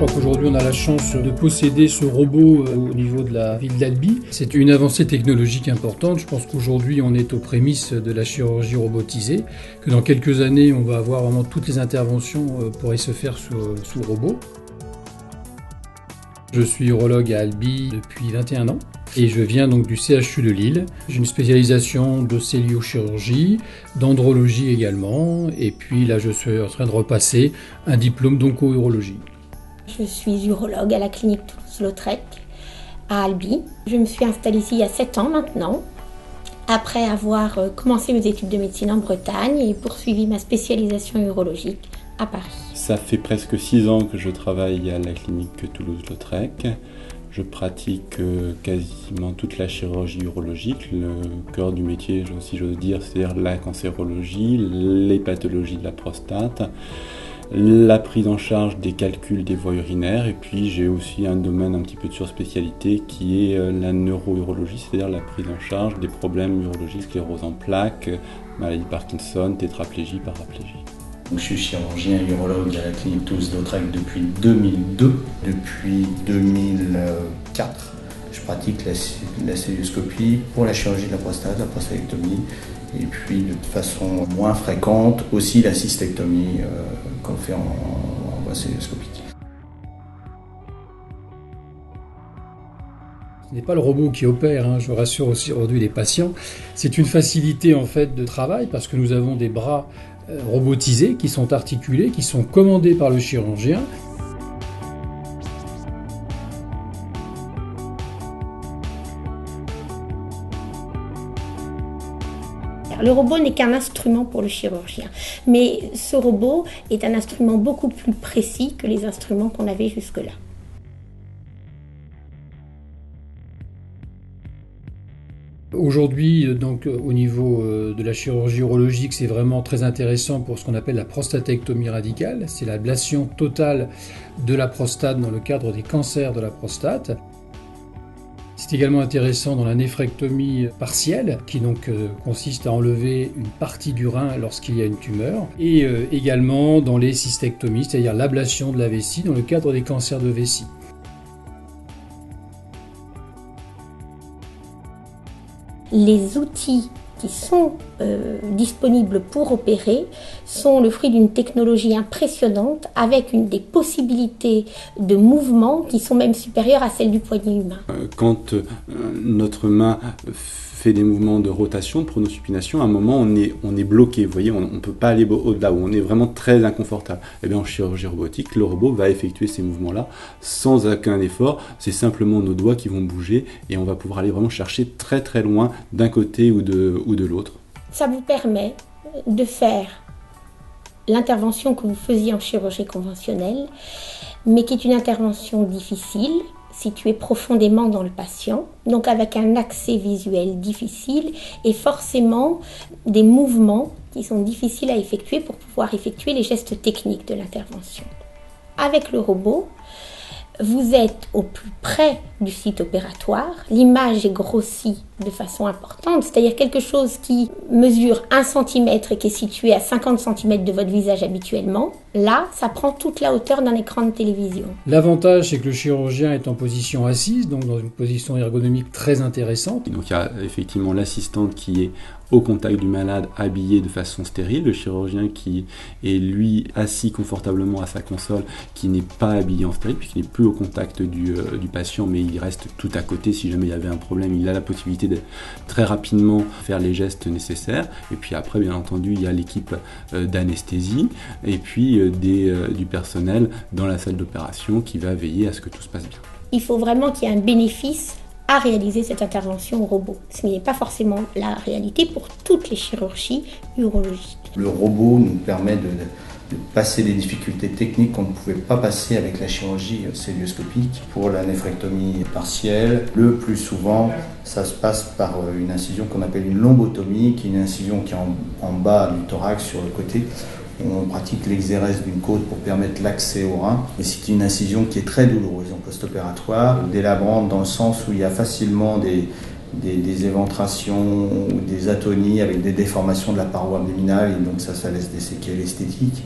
crois qu'aujourd'hui on a la chance de posséder ce robot au niveau de la ville d'Albi. C'est une avancée technologique importante. Je pense qu'aujourd'hui on est aux prémices de la chirurgie robotisée, que dans quelques années on va avoir vraiment toutes les interventions pourraient se faire sous robot. Je suis urologue à Albi depuis 21 ans et je viens donc du CHU de Lille. J'ai une spécialisation de celluliochirurgie, d'andrologie également, et puis là je suis en train de repasser un diplôme d'onco-urologie. Je suis urologue à la clinique Toulouse-Lautrec à Albi. Je me suis installée ici il y a 7 ans maintenant, après avoir commencé mes études de médecine en Bretagne et poursuivi ma spécialisation urologique à Paris. Ça fait presque 6 ans que je travaille à la clinique Toulouse-Lautrec. Je pratique quasiment toute la chirurgie urologique, le cœur du métier, si j'ose dire, c'est-à-dire la cancérologie, les pathologies de la prostate, la prise en charge des calculs des voies urinaires, et puis j'ai aussi un domaine un petit peu de surspécialité qui est la neurourologie, c'est-à-dire la prise en charge des problèmes urologiques, sclérose en plaques, maladie de Parkinson, tétraplégie, paraplégie. Je suis chirurgien urologue à la clinique Toulouse-Lautrec depuis 2002. Depuis 2004, je pratique la celluloscopie pour la chirurgie de la prostate, la prostatectomie, et puis de façon moins fréquente aussi la cystectomie qu'on fait en voie celluloscopique. Ce n'est pas le robot qui opère, je rassure aussi aujourd'hui les patients. C'est une facilité en fait de travail parce que nous avons des bras robotisés qui sont articulés, qui sont commandés par le chirurgien. Le robot n'est qu'un instrument pour le chirurgien, mais ce robot est un instrument beaucoup plus précis que les instruments qu'on avait jusque-là. Aujourd'hui, donc, au niveau de la chirurgie urologique, c'est vraiment très intéressant pour ce qu'on appelle la prostatectomie radicale. C'est l'ablation totale de la prostate dans le cadre des cancers de la prostate. C'est également intéressant dans la néphrectomie partielle, qui donc consiste à enlever une partie du rein lorsqu'il y a une tumeur, et également dans les cystectomies, c'est-à-dire l'ablation de la vessie dans le cadre des cancers de vessie. Les outils qui sont disponibles pour opérer sont le fruit d'une technologie impressionnante avec des possibilités de mouvement qui sont même supérieures à celles du poignet humain. Quand notre main fait des mouvements de rotation, de pronosupination, à un moment on est bloqué, vous voyez, on ne peut pas aller au-delà, on est vraiment très inconfortable. Et bien en chirurgie robotique, le robot va effectuer ces mouvements-là sans aucun effort, c'est simplement nos doigts qui vont bouger et on va pouvoir aller vraiment chercher très très loin d'un côté ou de l'autre. Ça vous permet de faire l'intervention que vous faisiez en chirurgie conventionnelle, mais qui est une intervention difficile, située profondément dans le patient, donc avec un accès visuel difficile et forcément des mouvements qui sont difficiles à effectuer pour pouvoir effectuer les gestes techniques de l'intervention. Avec le robot, vous êtes au plus près du site opératoire, l'image est grossie de façon importante, c'est-à-dire quelque chose qui mesure 1 cm et qui est situé à 50 cm de votre visage habituellement. Là, ça prend toute la hauteur d'un écran de télévision. L'avantage, c'est que le chirurgien est en position assise, donc dans une position ergonomique très intéressante. Donc il y a effectivement l'assistante qui est au contact du malade, habillé de façon stérile, le chirurgien qui est lui assis confortablement à sa console, qui n'est pas habillé en stérile, puisqu'il n'est plus au contact du patient, mais il reste tout à côté si jamais il y avait un problème, il a la possibilité de très rapidement faire les gestes nécessaires. Et puis après, bien entendu, il y a l'équipe d'anesthésie et puis du personnel dans la salle d'opération qui va veiller à ce que tout se passe bien. Il faut vraiment qu'il y ait un bénéfice à réaliser cette intervention au robot. Ce qui n'est pas forcément la réalité pour toutes les chirurgies urologiques. Le robot nous permet de passer des difficultés techniques qu'on ne pouvait pas passer avec la chirurgie celluloscopique. Pour la néphrectomie partielle, le plus souvent, ça se passe par une incision qu'on appelle une lombotomie, qui est une incision qui est en bas du thorax sur le côté. On pratique l'exérèse d'une côte pour permettre l'accès au rein. Et c'est une incision qui est très douloureuse en post-opératoire, délabrante dans le sens où il y a facilement des éventrations ou des atonies avec des déformations de la paroi abdominale et donc ça laisse des séquelles esthétiques.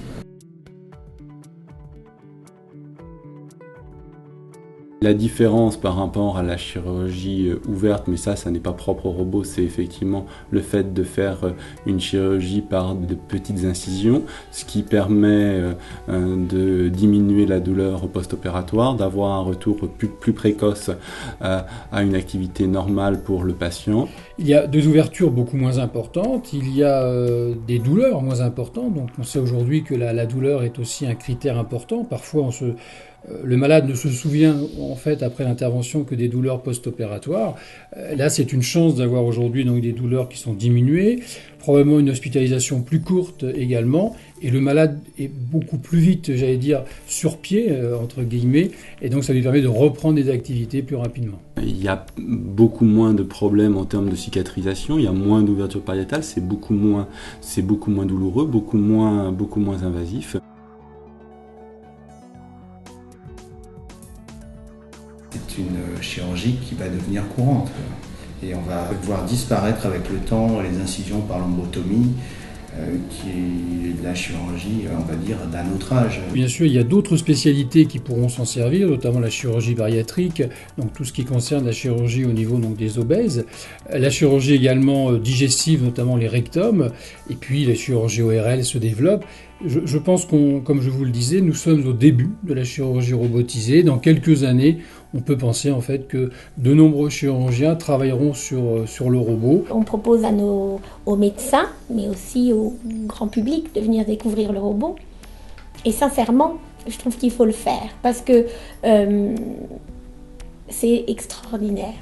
La différence par rapport à la chirurgie ouverte, mais ça n'est pas propre au robot, c'est effectivement le fait de faire une chirurgie par de petites incisions, ce qui permet de diminuer la douleur post-opératoire, d'avoir un retour plus précoce à une activité normale pour le patient. Il y a des ouvertures beaucoup moins importantes, il y a des douleurs moins importantes, donc on sait aujourd'hui que la douleur est aussi un critère important. Parfois le malade ne se souvient en fait après l'intervention que des douleurs post-opératoires. Là, c'est une chance d'avoir aujourd'hui donc des douleurs qui sont diminuées, probablement une hospitalisation plus courte également, et le malade est beaucoup plus vite, j'allais dire, sur pied, entre guillemets, et donc ça lui permet de reprendre des activités plus rapidement. Il y a beaucoup moins de problèmes en termes de cicatrisation, il y a moins d'ouverture pariétale, c'est beaucoup moins douloureux, beaucoup moins invasif. C'est une chirurgie qui va devenir courante. Et on va voir disparaître avec le temps les incisions par lombotomie, qui est de la chirurgie, on va dire, d'un autre âge. Bien sûr, il y a d'autres spécialités qui pourront s'en servir, notamment la chirurgie bariatrique, donc tout ce qui concerne la chirurgie au niveau donc, des obèses, la chirurgie également digestive, notamment les rectums, et puis la chirurgie ORL se développe. Je pense comme je vous le disais, nous sommes au début de la chirurgie robotisée. Dans quelques années, on peut penser en fait que de nombreux chirurgiens travailleront sur le robot. On propose aux médecins, mais aussi au grand public, de venir découvrir le robot. Et sincèrement, je trouve qu'il faut le faire parce que c'est extraordinaire.